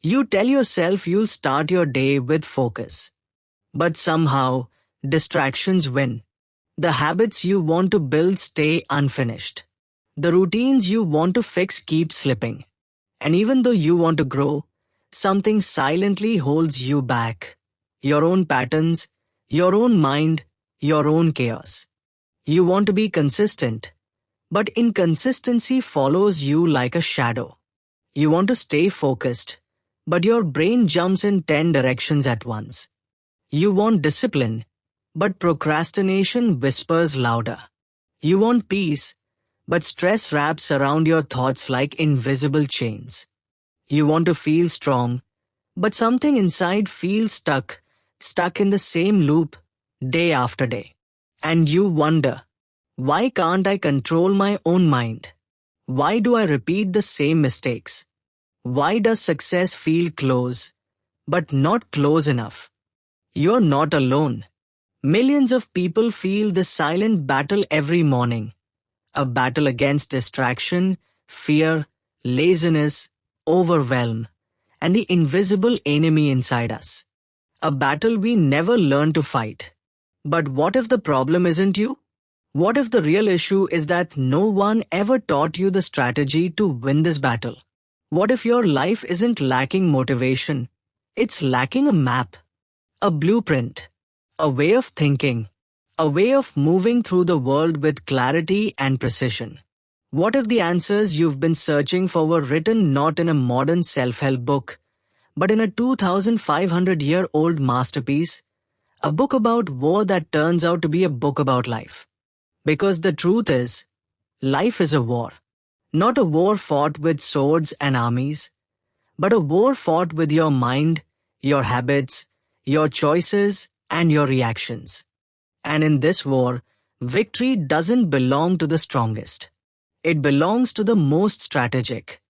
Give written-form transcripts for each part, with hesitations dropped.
You tell yourself you'll start your day with focus. But somehow, distractions win. The habits you want to build stay unfinished. The routines you want to fix keep slipping. And even though you want to grow, something silently holds you back. Your own patterns, your own mind, your own chaos. You want to be consistent, but inconsistency follows you like a shadow. You want to stay focused, but your brain jumps in 10 directions at once. You want discipline, but procrastination whispers louder. You want peace, but stress wraps around your thoughts like invisible chains. You want to feel strong, but something inside feels stuck in the same loop, day after day. And you wonder, why can't I control my own mind? Why do I repeat the same mistakes? Why does success feel close, but not close enough? You're not alone. Millions of people feel this silent battle every morning. A battle against distraction, fear, laziness, overwhelm, and the invisible enemy inside us. A battle we never learn to fight. But what if the problem isn't you? What if the real issue is that no one ever taught you the strategy to win this battle? What if your life isn't lacking motivation? It's lacking a map, a blueprint, a way of thinking, a way of moving through the world with clarity and precision. What if the answers you've been searching for were written not in a modern self-help book, but in a 2,500-year-old masterpiece, a book about war that turns out to be a book about life? Because the truth is, life is a war. Not a war fought with swords and armies, but a war fought with your mind, your habits, your choices, and your reactions. And in this war, victory doesn't belong to the strongest. It belongs to the most strategic.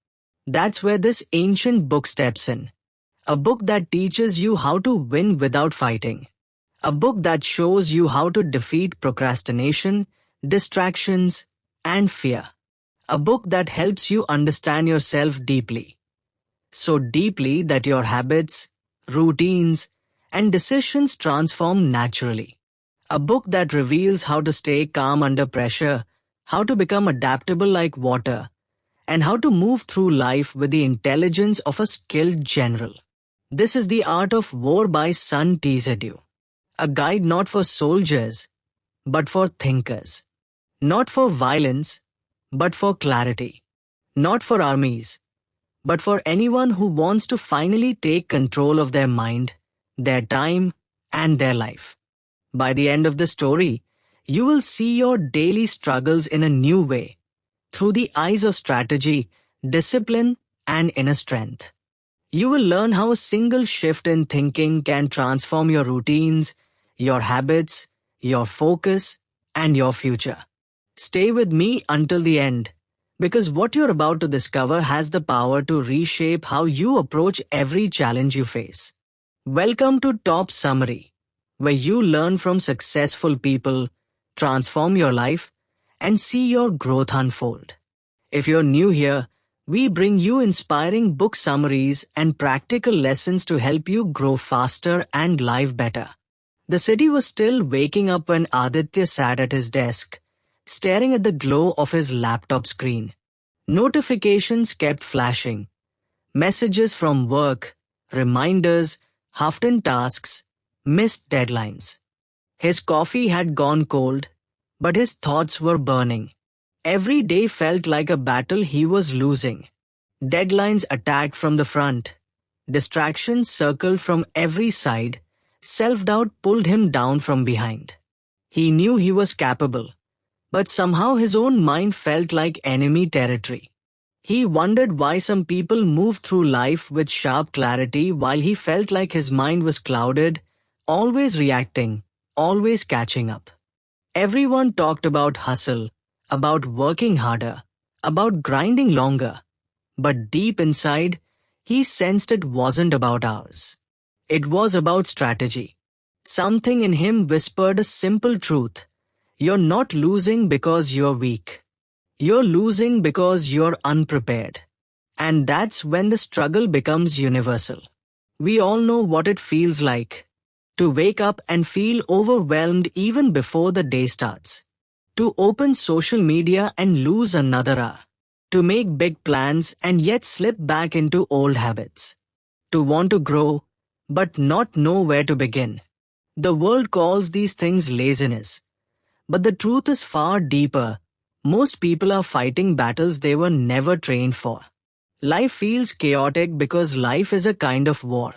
That's where this ancient book steps in. A book that teaches you how to win without fighting. A book that shows you how to defeat procrastination, distractions, and fear. A book that helps you understand yourself deeply. So deeply that your habits, routines, and decisions transform naturally. A book that reveals how to stay calm under pressure, how to become adaptable like water, and how to move through life with the intelligence of a skilled general. This is The Art of War by Sun Tzu. A guide not for soldiers, but for thinkers. Not for violence, but for clarity. Not for armies, but for anyone who wants to finally take control of their mind, their time, and their life. By the end of the story, you will see your daily struggles in a new way, through the eyes of strategy, discipline, and inner strength. You will learn how a single shift in thinking can transform your routines, your habits, your focus, and your future. Stay with me until the end, because what you're about to discover has the power to reshape how you approach every challenge you face. Welcome to Top Summary, where you learn from successful people, transform your life, and see your growth unfold. If you're new here, we bring you inspiring book summaries and practical lessons to help you grow faster and live better. The city was still waking up when Aditya sat at his desk, staring at the glow of his laptop screen. Notifications kept flashing. Messages from work, reminders, half-done tasks, missed deadlines. His coffee had gone cold, but his thoughts were burning. Every day felt like a battle he was losing. Deadlines attacked from the front. Distractions circled from every side. Self-doubt pulled him down from behind. He knew he was capable, but somehow his own mind felt like enemy territory. He wondered why some people moved through life with sharp clarity while he felt like his mind was clouded, always reacting, always catching up. Everyone talked about hustle, about working harder, about grinding longer. But deep inside, he sensed it wasn't about hours. It was about strategy. Something in him whispered a simple truth. You're not losing because you're weak. You're losing because you're unprepared. And that's when the struggle becomes universal. We all know what it feels like to wake up and feel overwhelmed even before the day starts, to open social media and lose another hour, to make big plans and yet slip back into old habits, to want to grow but not know where to begin. The world calls these things laziness, but the truth is far deeper. Most people are fighting battles they were never trained for. Life feels chaotic because life is a kind of war.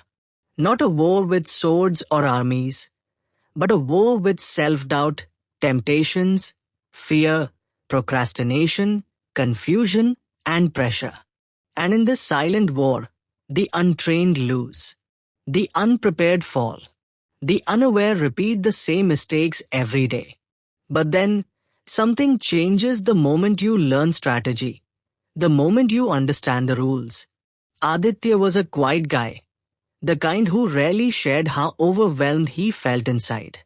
Not a war with swords or armies, but a war with self-doubt, temptations, fear, procrastination, confusion, and pressure. And in this silent war, the untrained lose. The unprepared fall. The unaware repeat the same mistakes every day. But then, something changes the moment you learn strategy, the moment you understand the rules. Aditya was a quiet guy, the kind who rarely shared how overwhelmed he felt inside.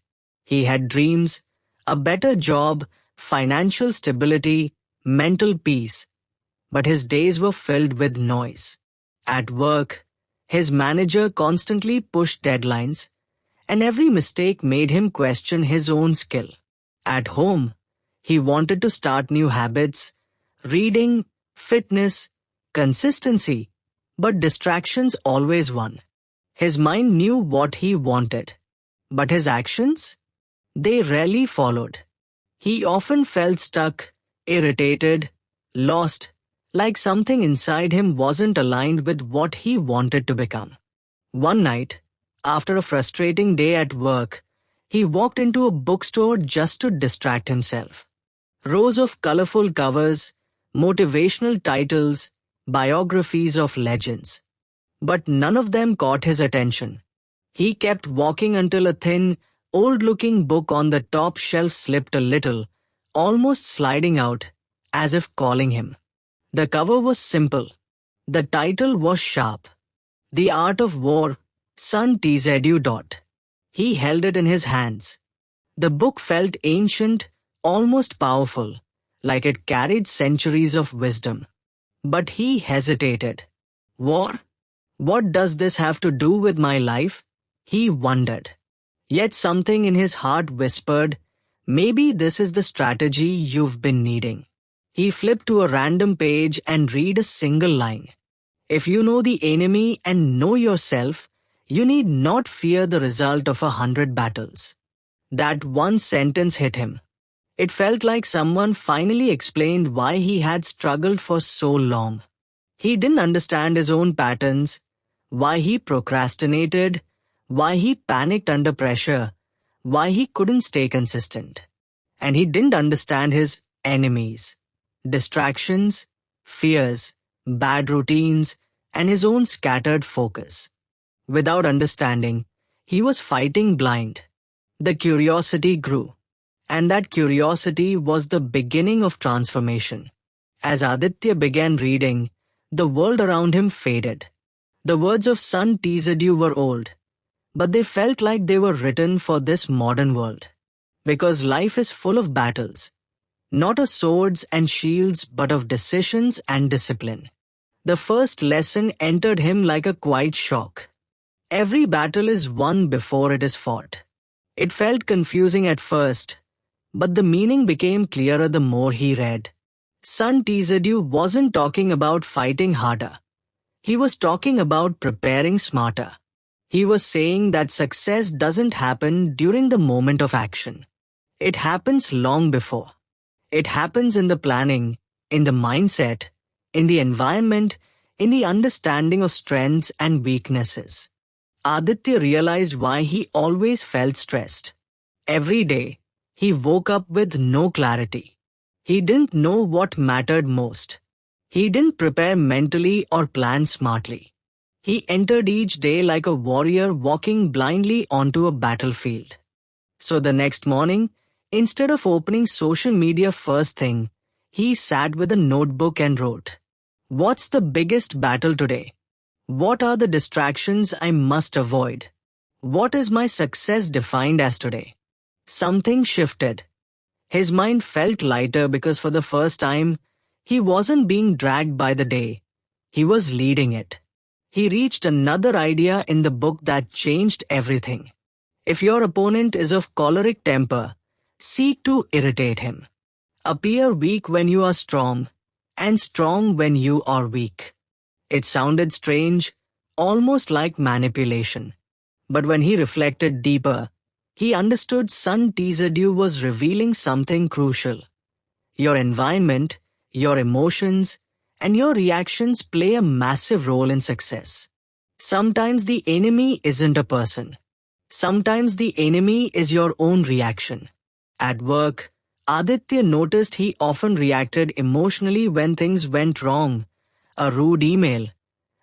He had dreams, a better job, financial stability, mental peace, but his days were filled with noise. At work, his manager constantly pushed deadlines, and every mistake made him question his own skill. At home, he wanted to start new habits, reading, fitness, consistency, but distractions always won. His mind knew what he wanted, but his actions? They rarely followed. He often felt stuck, irritated, lost, like something inside him wasn't aligned with what he wanted to become. One night, after a frustrating day at work, he walked into a bookstore just to distract himself. Rows of colorful covers, motivational titles, biographies of legends. But none of them caught his attention. He kept walking until a thin, old-looking book on the top shelf slipped a little, almost sliding out, as if calling him. The cover was simple. The title was sharp. The Art of War, Sun Tzu. He held it in his hands. The book felt ancient, almost powerful, like it carried centuries of wisdom. But he hesitated. War? What does this have to do with my life? He wondered. Yet something in his heart whispered, maybe this is the strategy you've been needing. He flipped to a random page and read a single line. If you know the enemy and know yourself, you need not fear the result of 100 battles. That one sentence hit him. It felt like someone finally explained why he had struggled for so long. He didn't understand his own patterns, why he procrastinated, why he panicked under pressure, why he couldn't stay consistent. And he didn't understand his enemies, distractions, fears, bad routines, and his own scattered focus. Without understanding, he was fighting blind. The curiosity grew, and that curiosity was the beginning of transformation. As Aditya began reading, the world around him faded. The words of Sun Tzu were old, but they felt like they were written for this modern world. Because life is full of battles, not of swords and shields but of decisions and discipline. The first lesson entered him like a quiet shock. Every battle is won before it is fought. It felt confusing at first, but the meaning became clearer the more he read. Sun Tzu wasn't talking about fighting harder. He was talking about preparing smarter. He was saying that success doesn't happen during the moment of action. It happens long before. It happens in the planning, in the mindset, in the environment, in the understanding of strengths and weaknesses. Aditya realized why he always felt stressed. Every day, he woke up with no clarity. He didn't know what mattered most. He didn't prepare mentally or plan smartly. He entered each day like a warrior walking blindly onto a battlefield. So the next morning, instead of opening social media first thing, he sat with a notebook and wrote, "What's the biggest battle today? What are the distractions I must avoid? What is my success defined as today?" Something shifted. His mind felt lighter because for the first time, he wasn't being dragged by the day, He was leading it. He reached another idea in the book that changed everything. If your opponent is of choleric temper, seek to irritate him. Appear weak when you are strong, and strong when you are weak. It sounded strange, almost like manipulation. But when he reflected deeper, he understood Sun Tzu was revealing something crucial. Your environment, your emotions, and your reactions play a massive role in success. Sometimes the enemy isn't a person. Sometimes the enemy is your own reaction. At work, Aditya noticed he often reacted emotionally when things went wrong. A rude email,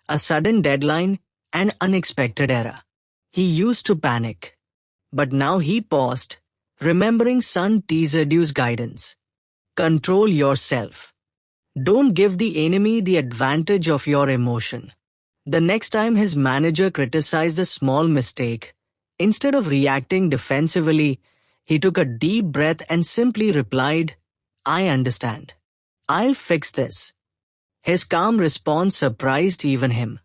a sudden deadline, an unexpected error. He used to panic. But now he paused, remembering Sun Tzu's guidance. Control yourself. Don't give the enemy the advantage of your emotion. The next time his manager criticized a small mistake, instead of reacting defensively, he took a deep breath and simply replied, "I understand. I'll fix this." His calm response surprised even him.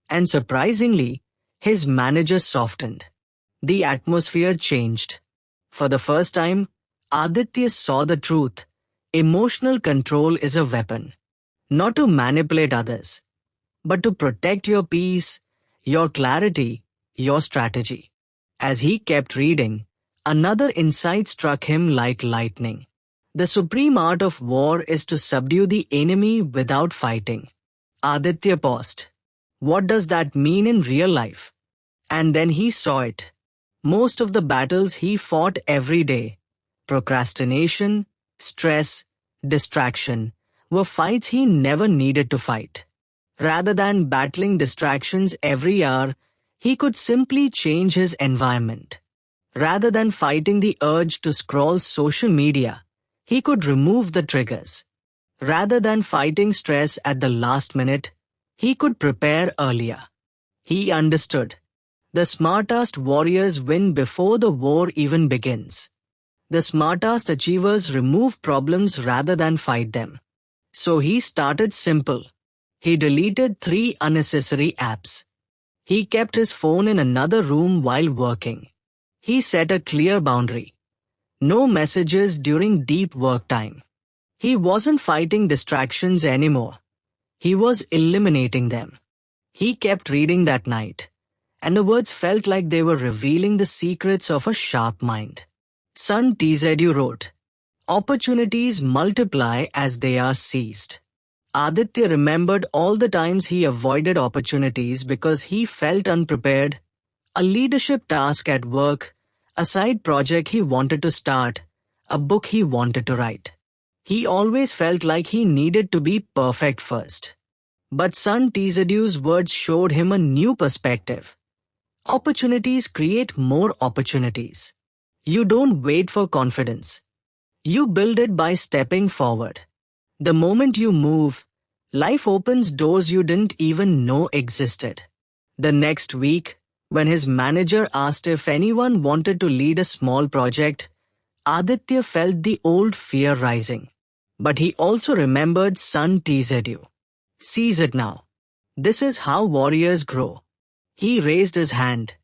And surprisingly, his manager softened. The atmosphere changed. For the first time, Aditya saw the truth. Emotional control is a weapon. Not to manipulate others, but to protect your peace, your clarity, your strategy. As he kept reading, another insight struck him like lightning. The supreme art of war is to subdue the enemy without fighting. Aditya paused. What does that mean in real life? And then he saw it. Most of the battles he fought every day, procrastination, stress, distraction, were fights he never needed to fight. Rather than battling distractions every hour, he could simply change his environment. Rather than fighting the urge to scroll social media, he could remove the triggers. Rather than fighting stress at the last minute, he could prepare earlier. He understood. The smartest warriors win before the war even begins. The smartest achievers remove problems rather than fight them. So he started simple. He deleted 3 unnecessary apps. He kept his phone in another room while working. He set a clear boundary. No messages during deep work time. He wasn't fighting distractions anymore. He was eliminating them. He kept reading that night, and the words felt like they were revealing the secrets of a sharp mind. Sun Tzu wrote, "Opportunities multiply as they are seized." Aditya remembered all the times he avoided opportunities because he felt unprepared. A leadership task at work, a side project he wanted to start, a book he wanted to write. He always felt like he needed to be perfect first. But Sun Tzu's words showed him a new perspective. Opportunities create more opportunities. You don't wait for confidence. You build it by stepping forward. The moment you move, life opens doors you didn't even know existed. The next week, when his manager asked if anyone wanted to lead a small project, Aditya felt the old fear rising. But he also remembered Sun Tzu. Seize it now. This is how warriors grow. He raised his hand.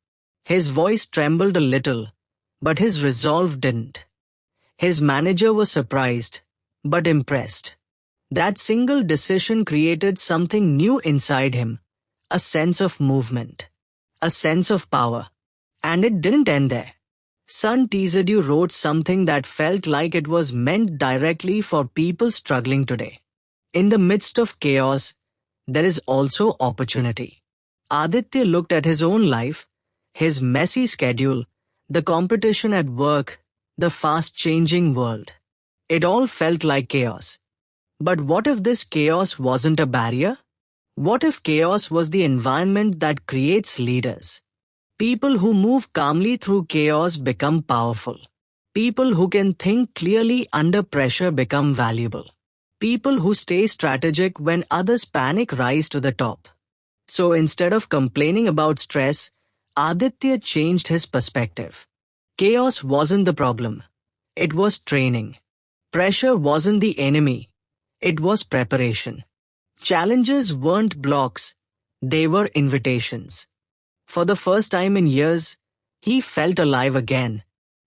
His voice trembled a little, but his resolve didn't. His manager was surprised, but impressed. That single decision created something new inside him, a sense of movement, a sense of power. And it didn't end there. Sun Tzu wrote something that felt like it was meant directly for people struggling today. In the midst of chaos, there is also opportunity. Aditya looked at his own life, his messy schedule, the competition at work, the fast-changing world. It all felt like chaos. But what if this chaos wasn't a barrier? What if chaos was the environment that creates leaders? People who move calmly through chaos become powerful. People who can think clearly under pressure become valuable. People who stay strategic when others panic rise to the top. So instead of complaining about stress, Aditya changed his perspective. Chaos wasn't the problem. It was training. Pressure wasn't the enemy. It was preparation. Challenges weren't blocks, they were invitations. For the first time in years, he felt alive again.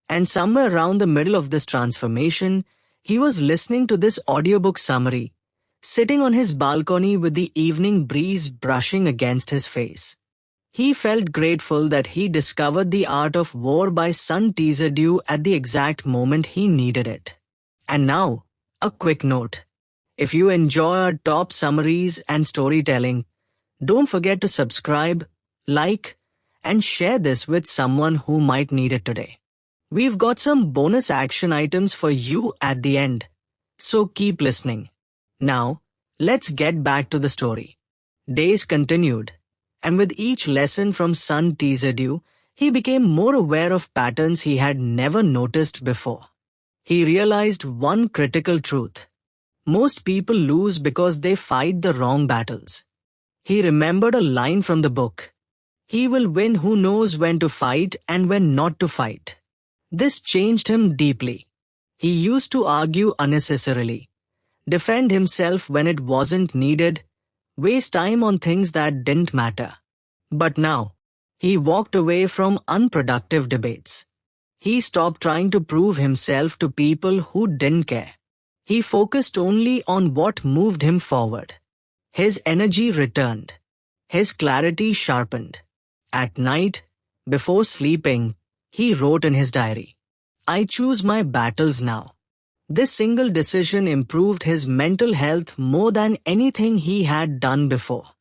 And somewhere around the middle of this transformation, he was listening to this audiobook summary, sitting on his balcony with the evening breeze brushing against his face. He felt grateful that he discovered The Art of War by Sun Tzu at the exact moment he needed it. And now, a quick note. If you enjoy our top summaries and storytelling, don't forget to subscribe, like, and share this with someone who might need it today. We've got some bonus action items for you at the end, so keep listening. Now, let's get back to the story. Days continued, and with each lesson from Sun Tzu, he became more aware of patterns he had never noticed before. He realized one critical truth. Most people lose because they fight the wrong battles. He remembered a line from the book. He will win who knows when to fight and when not to fight. This changed him deeply. He used to argue unnecessarily, defend himself when it wasn't needed, waste time on things that didn't matter. But now, he walked away from unproductive debates. He stopped trying to prove himself to people who didn't care. He focused only on what moved him forward. His energy returned. His clarity sharpened. At night, before sleeping, he wrote in his diary, "I choose my battles now." This single decision improved his mental health more than anything he had done before.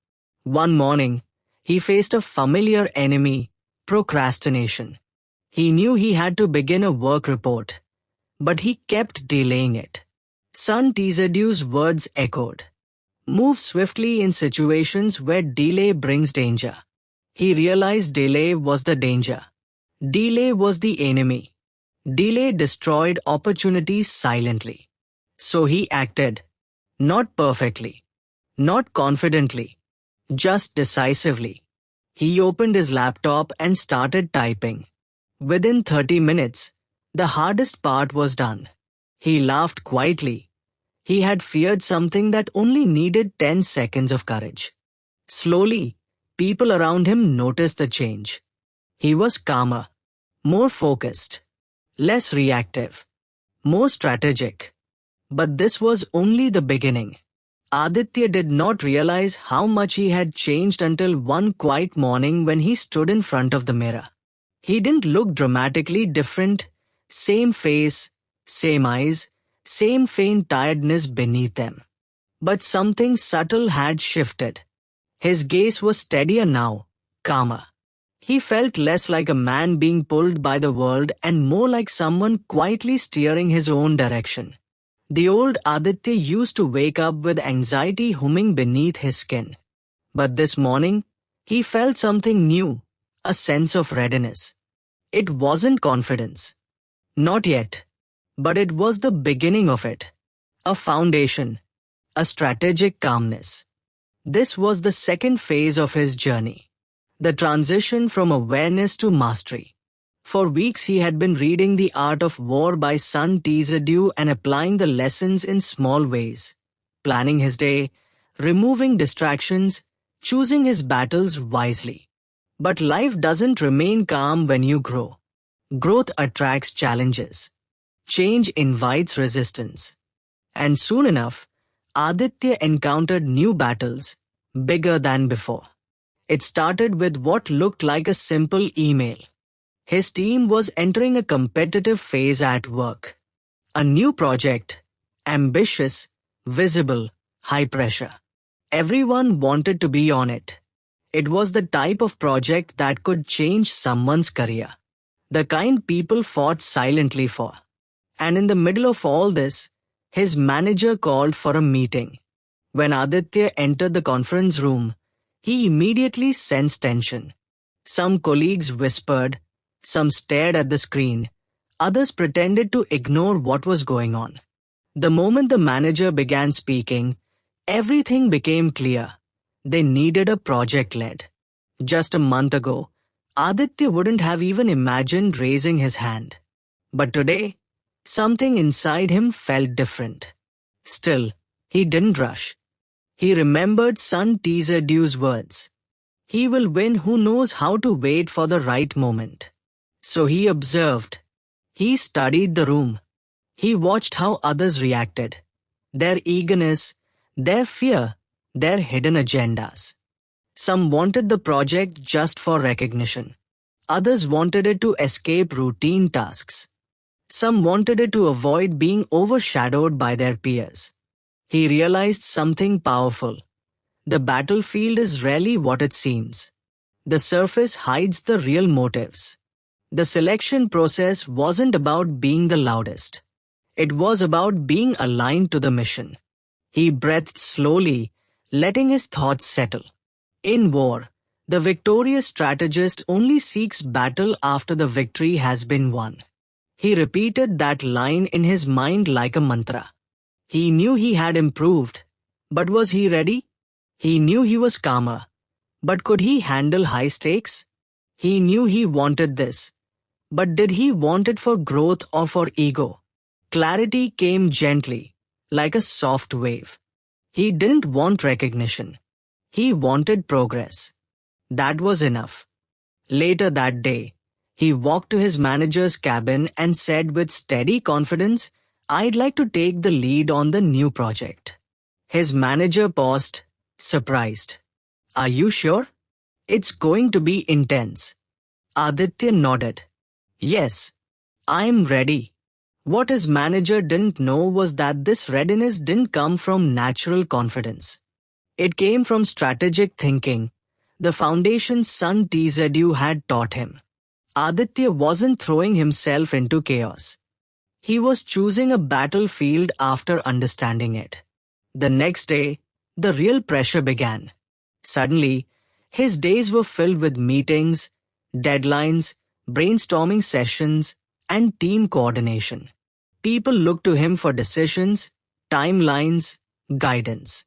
One morning, he faced a familiar enemy, procrastination. He knew he had to begin a work report, but he kept delaying it. Sun Tzu's words echoed. Move swiftly in situations where delay brings danger. He realized delay was the danger. Delay was the enemy. Delay destroyed opportunities silently. So he acted. Not perfectly. Not confidently. Just decisively. He opened his laptop and started typing. Within 30 minutes, the hardest part was done. He laughed quietly. He had feared something that only needed 10 seconds of courage. Slowly, people around him noticed the change. He was calmer, more focused, less reactive, more strategic. But this was only the beginning. Aditya did not realize how much he had changed until one quiet morning when he stood in front of the mirror. He didn't look dramatically different, same face, same eyes, same faint tiredness beneath them. But something subtle had shifted. His gaze was steadier now, calmer. He felt less like a man being pulled by the world and more like someone quietly steering his own direction. The old Aditya used to wake up with anxiety humming beneath his skin. But this morning, he felt something new, a sense of readiness. It wasn't confidence. Not yet. But it was the beginning of it. A foundation. A strategic calmness. This was the second phase of his journey. The transition from awareness to mastery. For weeks he had been reading The Art of War by Sun Tzu and applying the lessons in small ways. Planning his day, removing distractions, choosing his battles wisely. But life doesn't remain calm when you grow. Growth attracts challenges. Change invites resistance. And soon enough, Aditya encountered new battles, bigger than before. It started with what looked like a simple email. His team was entering a competitive phase at work. A new project, ambitious, visible, high pressure. Everyone wanted to be on it. It was the type of project that could change someone's career. The kind people fought silently for. And in the middle of all this, his manager called for a meeting. When Aditya entered the conference room, he immediately sensed tension. Some colleagues whispered, some stared at the screen, others pretended to ignore what was going on. The moment the manager began speaking, everything became clear. They needed a project lead. Just a month ago, Aditya wouldn't have even imagined raising his hand. But today, something inside him felt different. Still, he didn't rush. He remembered Sun Tzu's words. He will win who knows how to wait for the right moment. So he observed. He studied the room. He watched how others reacted. Their eagerness, their fear, their hidden agendas. Some wanted the project just for recognition. Others wanted it to escape routine tasks. Some wanted it to avoid being overshadowed by their peers. He realized something powerful. The battlefield is rarely what it seems. The surface hides the real motives. The selection process wasn't about being the loudest. It was about being aligned to the mission. He breathed slowly, letting his thoughts settle. In war, the victorious strategist only seeks battle after the victory has been won. He repeated that line in his mind like a mantra. He knew he had improved, but was he ready? He knew he was calmer, but could he handle high stakes? He knew he wanted this, but did he want it for growth or for ego? Clarity came gently, like a soft wave. He didn't want recognition. He wanted progress. That was enough. Later that day, he walked to his manager's cabin and said with steady confidence, "I'd like to take the lead on the new project." His manager paused, surprised. "Are you sure? It's going to be intense." Aditya nodded. "Yes, I'm ready." What his manager didn't know was that this readiness didn't come from natural confidence. It came from strategic thinking, the foundation Sun Tzu had taught him. Aditya wasn't throwing himself into chaos. He was choosing a battlefield after understanding it. The next day, the real pressure began. Suddenly, his days were filled with meetings, deadlines, brainstorming sessions, and team coordination. People looked to him for decisions, timelines, guidance.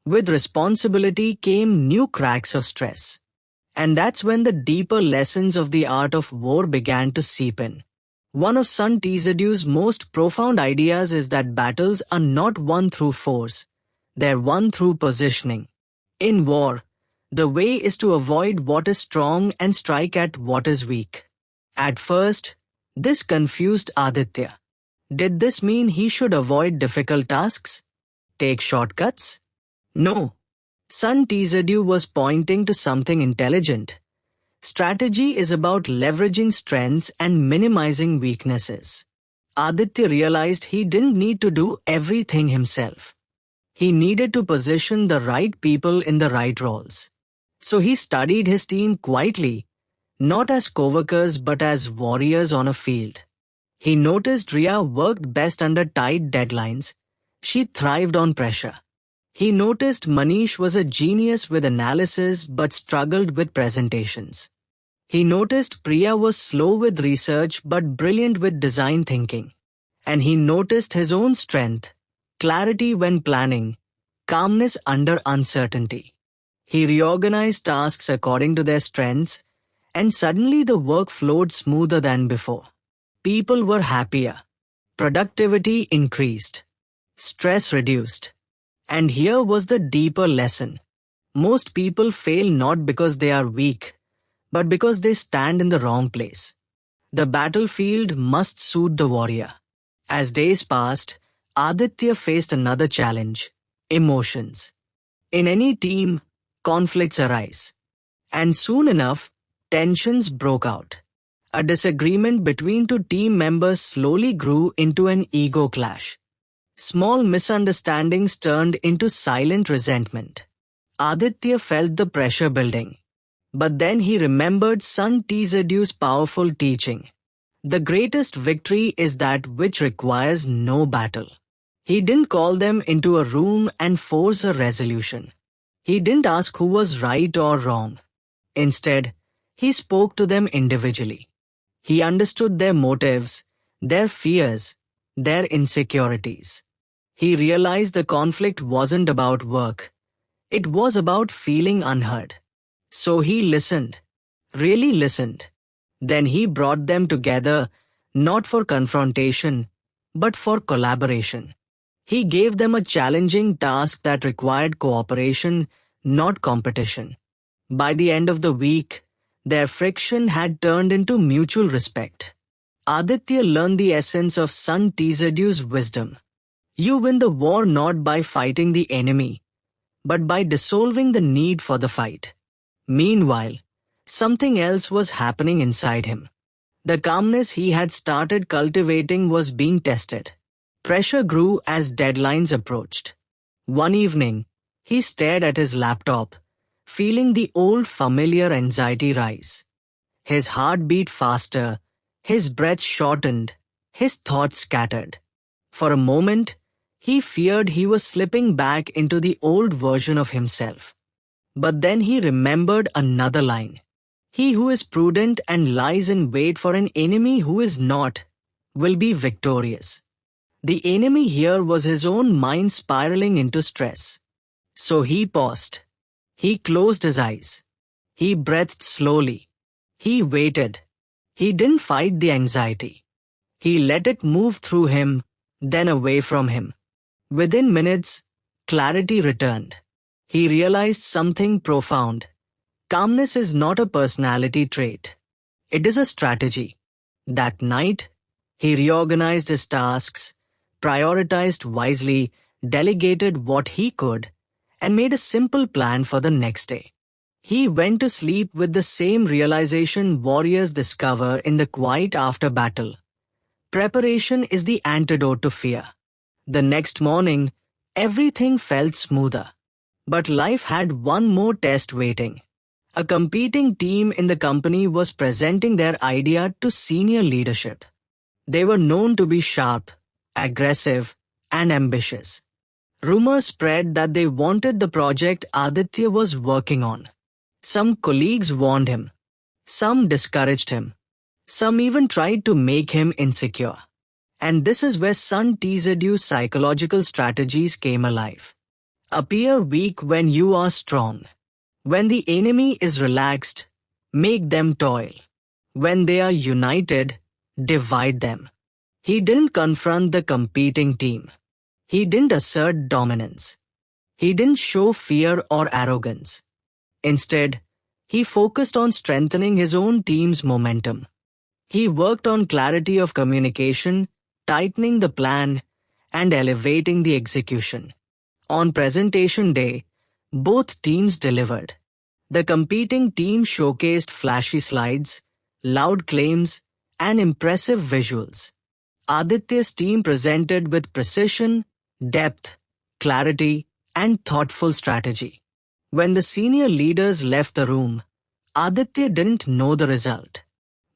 With responsibility came new cracks of stress. And that's when the deeper lessons of the art of war began to seep in. One of Sun Tzu's most profound ideas is that battles are not won through force, they're won through positioning. In war, the way is to avoid what is strong and strike at what is weak. At first, this confused Aditya. Did this mean he should avoid difficult tasks? Take shortcuts? No. Sun Tzu was pointing to something intelligent. Strategy is about leveraging strengths and minimizing weaknesses. Aditya realized he didn't need to do everything himself. He needed to position the right people in the right roles. So he studied his team quietly, not as co-workers but as warriors on a field. He noticed Ria worked best under tight deadlines. She thrived on pressure. He noticed Manish was a genius with analysis but struggled with presentations. He noticed Priya was slow with research but brilliant with design thinking. And he noticed his own strength, clarity when planning, calmness under uncertainty. He reorganized tasks according to their strengths, and suddenly the work flowed smoother than before. People were happier. Productivity increased. Stress reduced. And here was the deeper lesson. Most people fail not because they are weak, but because they stand in the wrong place. The battlefield must suit the warrior. As days passed, Aditya faced another challenge: emotions. In any team, conflicts arise. And soon enough, tensions broke out. A disagreement between two team members slowly grew into an ego clash. Small misunderstandings turned into silent resentment. Aditya felt the pressure building. But then he remembered Sun Tzu's powerful teaching. The greatest victory is that which requires no battle. He didn't call them into a room and force a resolution. He didn't ask who was right or wrong. Instead, he spoke to them individually. He understood their motives, their fears, their insecurities. He realized the conflict wasn't about work. It was about feeling unheard. So he listened, really listened. Then he brought them together, not for confrontation, but for collaboration. He gave them a challenging task that required cooperation, not competition. By the end of the week, their friction had turned into mutual respect. Aditya learned the essence of Sun Tzu's wisdom. You win the war not by fighting the enemy, but by dissolving the need for the fight. Meanwhile, something else was happening inside him. The calmness he had started cultivating was being tested. Pressure grew as deadlines approached. One evening, he stared at his laptop, feeling the old familiar anxiety rise. His heart beat faster, his breath shortened, his thoughts scattered. For a moment, he feared he was slipping back into the old version of himself. But then he remembered another line. He who is prudent and lies in wait for an enemy who is not, will be victorious. The enemy here was his own mind spiraling into stress. So he paused. He closed his eyes. He breathed slowly. He waited. He didn't fight the anxiety. He let it move through him, then away from him. Within minutes, clarity returned. He realized something profound. Calmness is not a personality trait. It is a strategy. That night, he reorganized his tasks, prioritized wisely, delegated what he could, and made a simple plan for the next day. He went to sleep with the same realization warriors discover in the quiet after battle. Preparation is the antidote to fear. The next morning, everything felt smoother. But life had one more test waiting. A competing team in the company was presenting their idea to senior leadership. They were known to be sharp, aggressive, and ambitious. Rumors spread that they wanted the project Aditya was working on. Some colleagues warned him. Some discouraged him. Some even tried to make him insecure. And this is where Sun Tzu's psychological strategies came alive. Appear weak when you are strong. When the enemy is relaxed, make them toil. When they are united, divide them. He didn't confront the competing team. He didn't assert dominance. He didn't show fear or arrogance. Instead, he focused on strengthening his own team's momentum. He worked on clarity of communication, tightening the plan, and elevating the execution. On presentation day, both teams delivered. The competing team showcased flashy slides, loud claims, and impressive visuals. Aditya's team presented with precision, depth, clarity, and thoughtful strategy. When the senior leaders left the room, Aditya didn't know the result.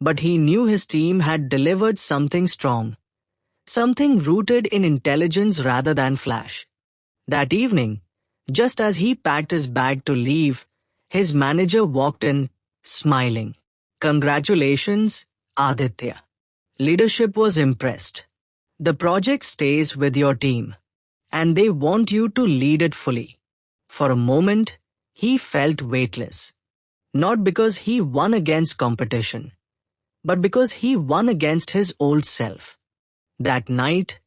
But he knew his team had delivered something strong. Something rooted in intelligence rather than flash. That evening, just as he packed his bag to leave, his manager walked in, smiling. "Congratulations, Aditya." Leadership was impressed. "The project stays with your team, and they want you to lead it fully." For a moment, he felt weightless. Not because he won against competition, but because he won against his old self. That night,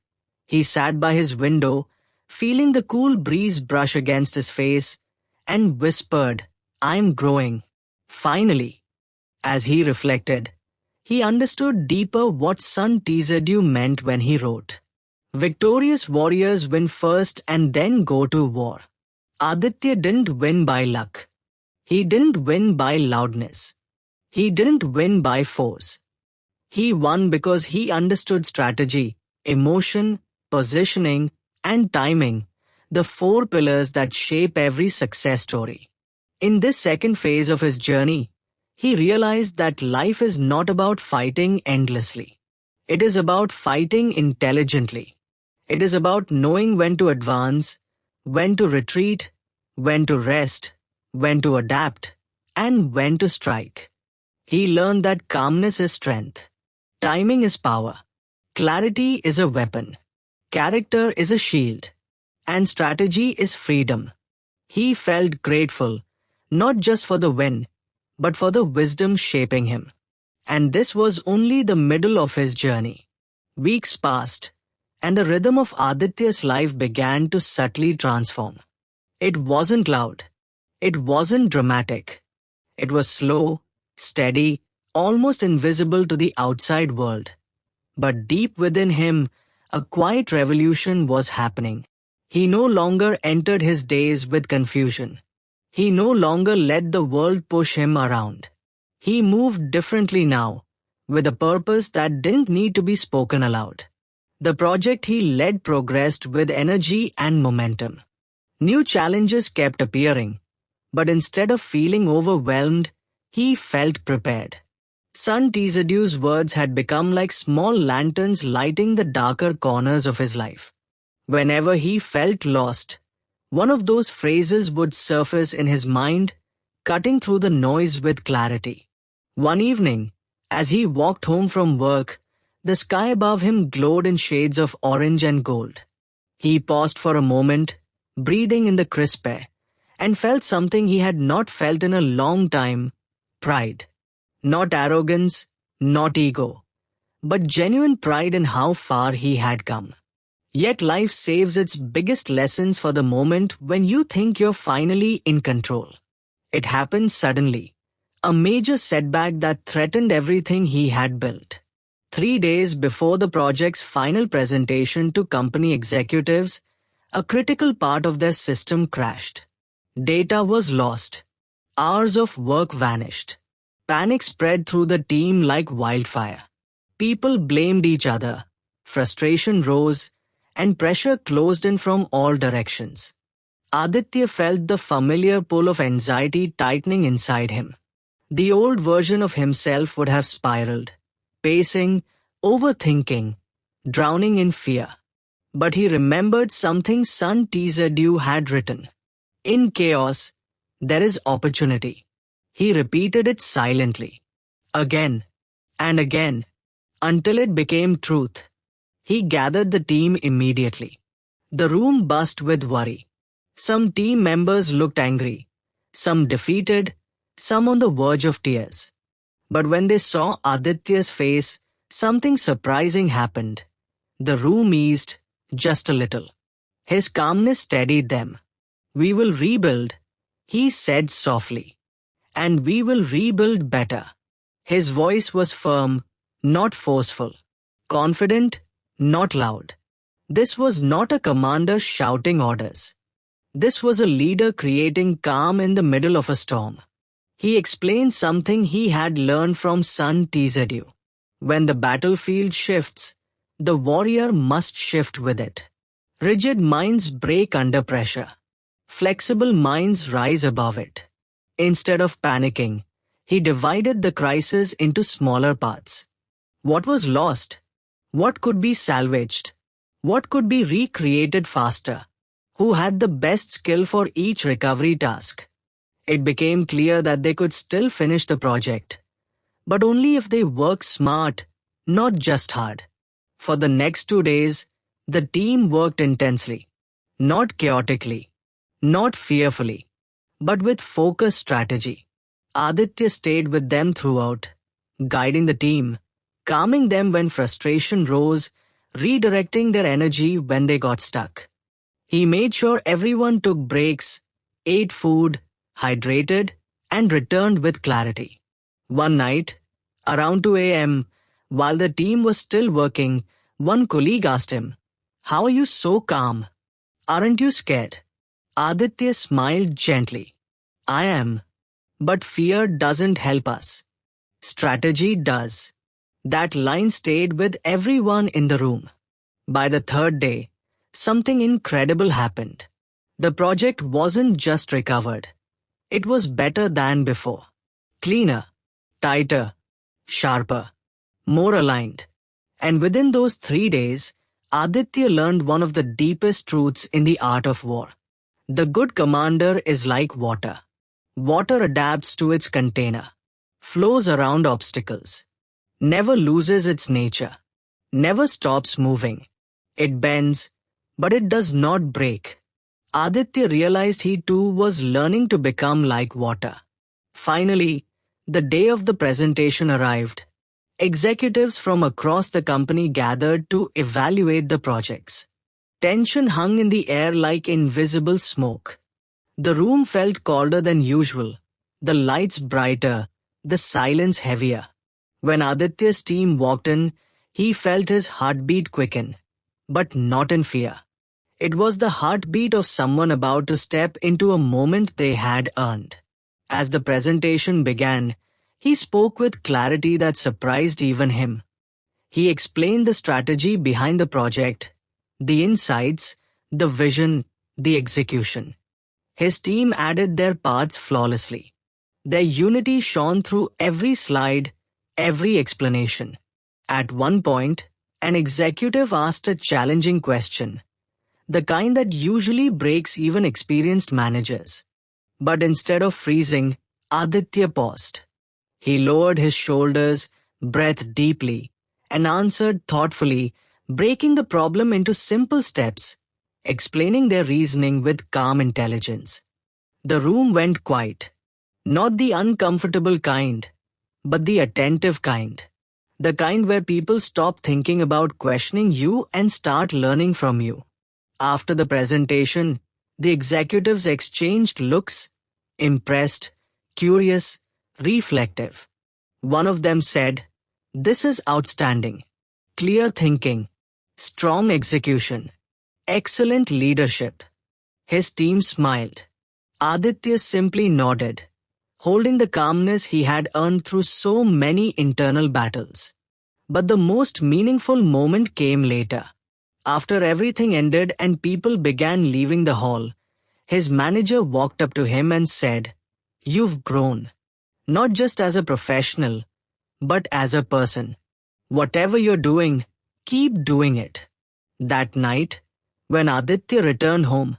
he sat by his window, feeling the cool breeze brush against his face, and whispered, "I'm growing." Finally, as he reflected, he understood deeper what Sun Tzu meant when he wrote, "Victorious warriors win first and then go to war." Aditya didn't win by luck. He didn't win by loudness. He didn't win by force. He won because he understood strategy, emotion, positioning, and timing, the four pillars that shape every success story. In this second phase of his journey, he realized that life is not about fighting endlessly. It is about fighting intelligently. It is about knowing when to advance, when to retreat, when to rest, when to adapt, and when to strike. He learned that calmness is strength. Timing is power. Clarity is a weapon. Character is a shield. And strategy is freedom. He felt grateful, not just for the win, but for the wisdom shaping him. And this was only the middle of his journey. Weeks passed, And the rhythm of Aditya's life began to subtly transform. It wasn't loud. It wasn't dramatic. It was slow, steady, almost invisible to the outside world. But deep within him, a quiet revolution was happening. He no longer entered his days with confusion. He no longer let the world push him around. He moved differently now, with a purpose that didn't need to be spoken aloud. The project he led progressed with energy and momentum. New challenges kept appearing, but instead of feeling overwhelmed, he felt prepared. Sun Tzu's words had become like small lanterns lighting the darker corners of his life. Whenever he felt lost, one of those phrases would surface in his mind, cutting through the noise with clarity. One evening, as he walked home from work, the sky above him glowed in shades of orange and gold. He paused for a moment, breathing in the crisp air, and felt something he had not felt in a long time: pride. Not arrogance, not ego, but genuine pride in how far he had come. Yet life saves its biggest lessons for the moment when you think you're finally in control. It happened suddenly, a major setback that threatened everything he had built. 3 days before the project's final presentation to company executives, a critical part of their system crashed. Data was lost. Hours of work vanished. Panic spread through the team like wildfire. People blamed each other. Frustration rose, and pressure closed in from all directions. Aditya felt the familiar pull of anxiety tightening inside him. The old version of himself would have spiraled, pacing, overthinking, drowning in fear. But he remembered something Sun Tzu had written. In chaos, there is opportunity. He repeated it silently, again and again, until it became truth. He gathered the team immediately. The room buzzed with worry. Some team members looked angry, some defeated, some on the verge of tears. But when they saw Aditya's face, something surprising happened. The room eased just a little. His calmness steadied them. "We will rebuild," he said softly. "And we will rebuild better." His voice was firm, not forceful. Confident, not loud. This was not a commander shouting orders. This was a leader creating calm in the middle of a storm. He explained something he had learned from Sun Tzu. When the battlefield shifts, the warrior must shift with it. Rigid minds break under pressure. Flexible minds rise above it. Instead of panicking, he divided the crisis into smaller parts. What was lost? What could be salvaged? What could be recreated faster? Who had the best skill for each recovery task? It became clear that they could still finish the project, but only if they worked smart, not just hard. For the next 2 days, the team worked intensely, not chaotically, not fearfully, but with focused strategy. Aditya stayed with them throughout, guiding the team, calming them when frustration rose, redirecting their energy when they got stuck. He made sure everyone took breaks, ate food, hydrated, and returned with clarity. One night, around 2 a.m., while the team was still working, one colleague asked him, "How are you so calm? Aren't you scared?" Aditya smiled gently. "I am. But fear doesn't help us. Strategy does." That line stayed with everyone in the room. By the third day, something incredible happened. The project wasn't just recovered. It was better than before. Cleaner, tighter, sharper, more aligned. And within those 3 days, Aditya learned one of the deepest truths in the art of war. The good commander is like water. Water adapts to its container, flows around obstacles, never loses its nature, never stops moving. It bends, but it does not break. Aditya realized he too was learning to become like water. Finally, the day of the presentation arrived. Executives from across the company gathered to evaluate the projects. Tension hung in the air like invisible smoke. The room felt colder than usual, the lights brighter, the silence heavier. When Aditya's team walked in, he felt his heartbeat quicken, but not in fear. It was the heartbeat of someone about to step into a moment they had earned. As the presentation began, he spoke with clarity that surprised even him. He explained the strategy behind the project, the insights, the vision, the execution. His team added their parts flawlessly. Their unity shone through every slide, every explanation. At one point, an executive asked a challenging question, the kind that usually breaks even experienced managers. But instead of freezing, Aditya paused. He lowered his shoulders, breathed deeply, and answered thoughtfully, breaking the problem into simple steps, explaining their reasoning with calm intelligence. The room went quiet. Not the uncomfortable kind, but the attentive kind. The kind where people stop thinking about questioning you and start learning from you. After the presentation, the executives exchanged looks, impressed, curious, reflective. One of them said, "This is outstanding. Clear thinking, strong execution, excellent leadership." His team smiled. Aditya simply nodded, holding the calmness he had earned through so many internal battles. But the most meaningful moment came later. After everything ended and people began leaving the hall, his manager walked up to him and said, "You've grown, not just as a professional, but as a person. Whatever you're doing, keep doing it." That night, when Aditya returned home,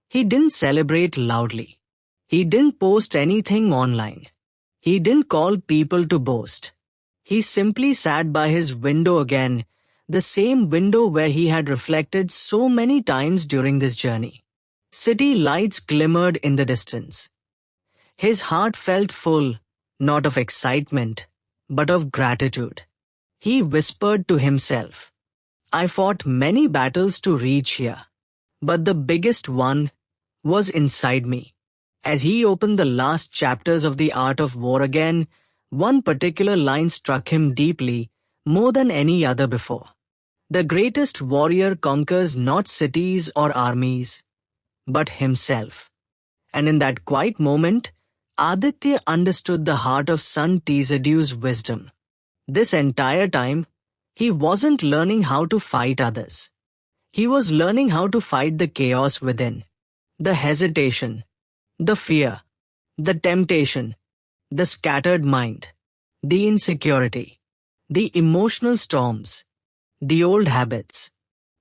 he didn't celebrate loudly. He didn't post anything online. He didn't call people to boast. He simply sat by his window again, the same window where he had reflected so many times during this journey. City lights glimmered in the distance. His heart felt full, not of excitement, but of gratitude. He whispered to himself, "I fought many battles to reach here, but the biggest one was inside me." As he opened the last chapters of The Art of War again, one particular line struck him deeply, more than any other before. The greatest warrior conquers not cities or armies, but himself. And in that quiet moment, Aditya understood the heart of Sun Tzu's wisdom. This entire time, he wasn't learning how to fight others. He was learning how to fight the chaos within, the hesitation, the fear, the temptation, the scattered mind, the insecurity, the emotional storms, the old habits,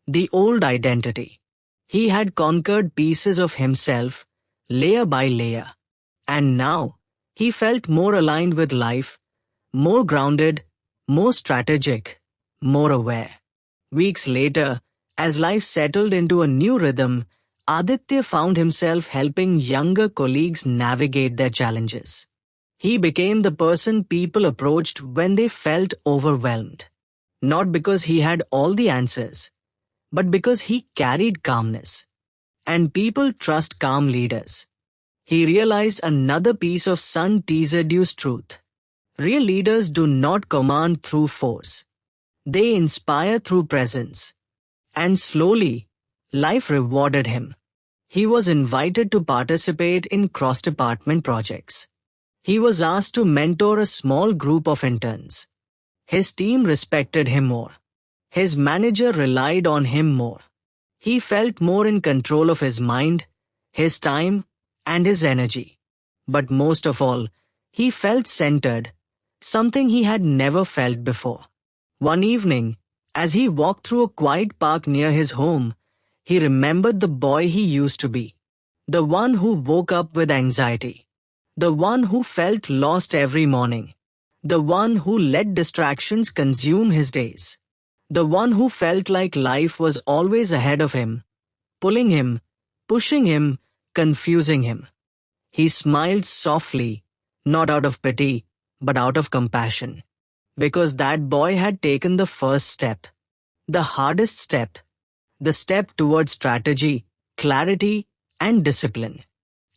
the old identity. He had conquered pieces of himself, layer by layer. And now, he felt more aligned with life, more grounded, more strategic, more aware. Weeks later, as life settled into a new rhythm, Aditya found himself helping younger colleagues navigate their challenges. He became the person people approached when they felt overwhelmed. Not because he had all the answers, but because he carried calmness. And people trust calm leaders. He realized another piece of Sun Tzu's truth. Real leaders do not command through force. They inspire through presence. And slowly, life rewarded him. He was invited to participate in cross-department projects. He was asked to mentor a small group of interns. His team respected him more. His manager relied on him more. He felt more in control of his mind, his time, and his energy. But most of all, he felt centered, something he had never felt before. One evening, as he walked through a quiet park near his home, he remembered the boy he used to be. The one who woke up with anxiety. The one who felt lost every morning. The one who let distractions consume his days. The one who felt like life was always ahead of him, pulling him, pushing him, confusing him. He smiled softly, not out of pity, but out of compassion. Because that boy had taken the first step, the hardest step, the step towards strategy, clarity, and discipline.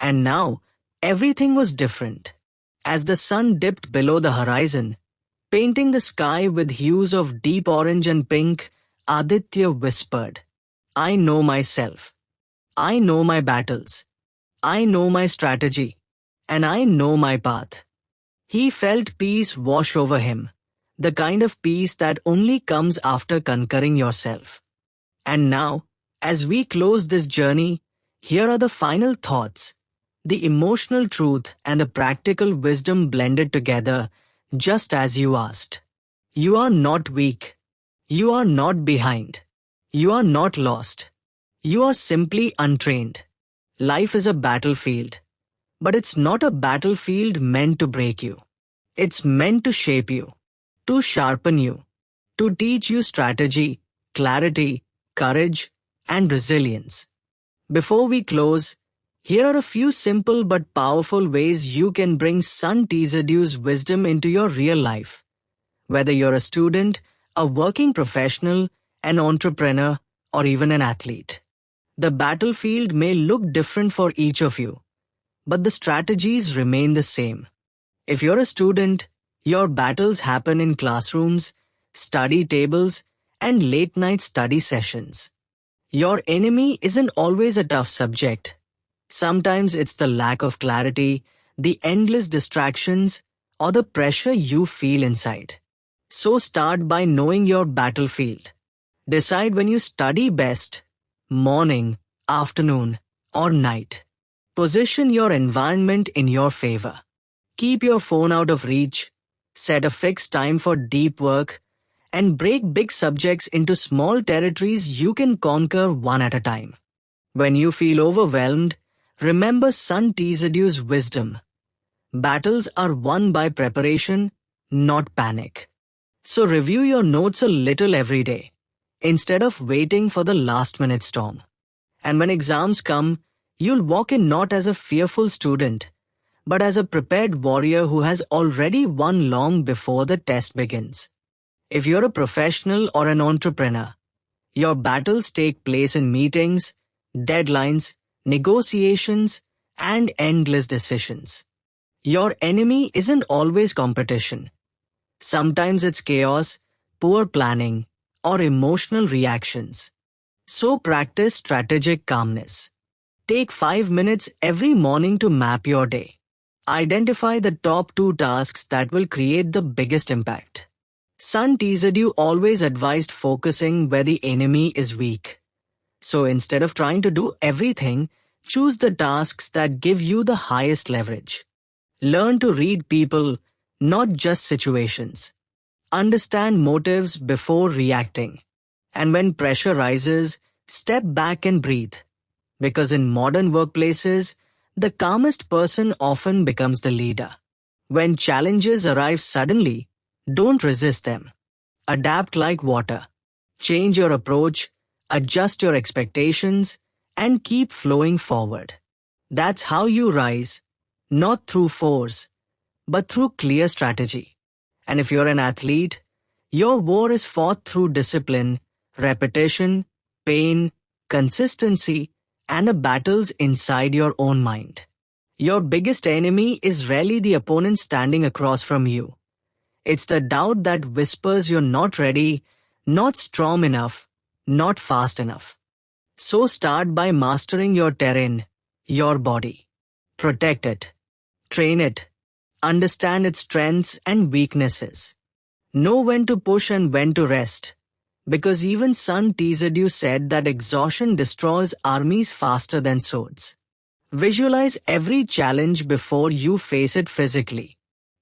And now, everything was different. As the sun dipped below the horizon, painting the sky with hues of deep orange and pink, Aditya whispered, "I know myself. I know my battles. I know my strategy. And I know my path." He felt peace wash over him, the kind of peace that only comes after conquering yourself. And now, as we close this journey, here are the final thoughts, the emotional truth and the practical wisdom blended together, just as you asked. You are not weak. You are not behind. You are not lost. You are simply untrained. Life is a battlefield, but it's not a battlefield meant to break you. It's meant to shape you, to sharpen you, to teach you strategy, clarity, courage, and resilience. Before we close, here are a few simple but powerful ways you can bring Sun Tzu's wisdom into your real life. Whether you're a student, a working professional, an entrepreneur, or even an athlete. The battlefield may look different for each of you, but the strategies remain the same. If you're a student, your battles happen in classrooms, study tables, and late-night study sessions. Your enemy isn't always a tough subject. Sometimes it's the lack of clarity, the endless distractions, or the pressure you feel inside. So start by knowing your battlefield. Decide when you study best, morning, afternoon, or night. Position your environment in your favor. Keep your phone out of reach, set a fixed time for deep work, and break big subjects into small territories you can conquer one at a time. When you feel overwhelmed, remember Sun Tzu's wisdom. Battles are won by preparation, not panic. So review your notes a little every day, instead of waiting for the last-minute storm. And when exams come, you'll walk in not as a fearful student, but as a prepared warrior who has already won long before the test begins. If you're a professional or an entrepreneur, your battles take place in meetings, deadlines, negotiations, and endless decisions. Your enemy isn't always competition. Sometimes it's chaos, poor planning, or emotional reactions. So practice strategic calmness. Take 5 minutes every morning to map your day. Identify the top 2 tasks that will create the biggest impact. Sun Tzu always advised focusing where the enemy is weak. So instead of trying to do everything, choose the tasks that give you the highest leverage. Learn to read people, not just situations. Understand motives before reacting. And when pressure rises, step back and breathe. Because in modern workplaces, the calmest person often becomes the leader. When challenges arrive suddenly, don't resist them. Adapt like water. Change your approach, adjust your expectations, and keep flowing forward. That's how you rise, not through force, but through clear strategy. And if you're an athlete, your war is fought through discipline, repetition, pain, consistency, and the battles inside your own mind. Your biggest enemy is rarely the opponent standing across from you. It's the doubt that whispers you're not ready, not strong enough, not fast enough. So start by mastering your terrain, your body. Protect it. Train it. Understand its strengths and weaknesses. Know when to push and when to rest. Because even Sun Tzu said that exhaustion destroys armies faster than swords. Visualize every challenge before you face it physically.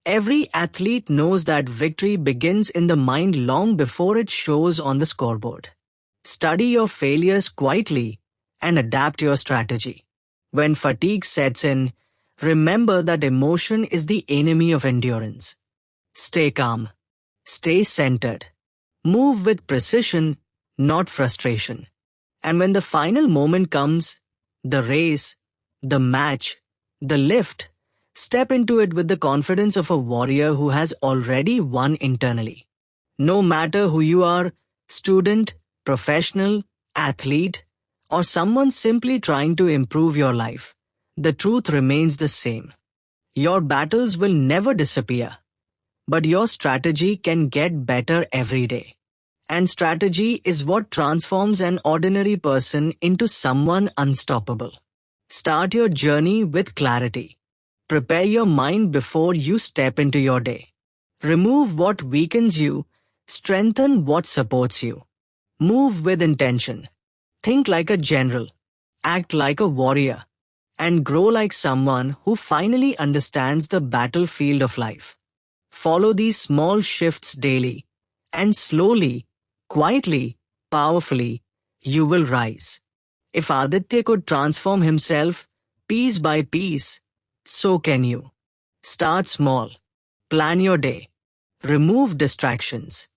Every athlete knows that victory begins in the mind long before it shows on the scoreboard. Study your failures quietly and adapt your strategy. When fatigue sets in, remember that emotion is the enemy of endurance. Stay calm. Stay centered. Move with precision, not frustration. And when the final moment comes, the race, the match, the lift, Step into it with the confidence of a warrior who has already won internally. No matter who you are, student, professional, athlete, or someone simply trying to improve your life, the truth remains the same. Your battles will never disappear, but your strategy can get better every day. And strategy is what transforms an ordinary person into someone unstoppable. Start your journey with clarity. Prepare your mind before you step into your day. Remove what weakens you, strengthen what supports you. Move with intention. Think like a general, act like a warrior, and grow like someone who finally understands the battlefield of life. Follow these small shifts daily, and slowly, quietly, powerfully, you will rise. If Aditya could transform himself piece by piece, so can you. Start small. Plan your day. Remove distractions.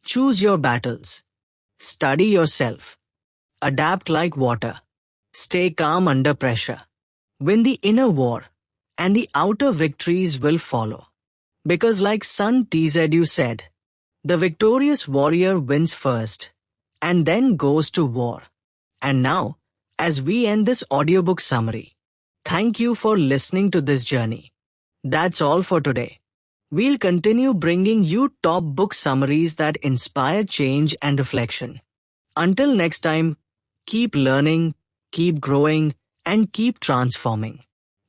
Choose your battles. Study yourself. Adapt like water. Stay calm under pressure. Win the inner war, and the outer victories will follow. Because like Sun Tzu said, the victorious warrior wins first, and then goes to war. And now, as we end this audiobook summary, thank you for listening to this journey. That's all for today. We'll continue bringing you top book summaries that inspire change and reflection. Until next time, keep learning, keep growing, and keep transforming.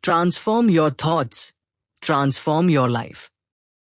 Transform your thoughts. Transform your life.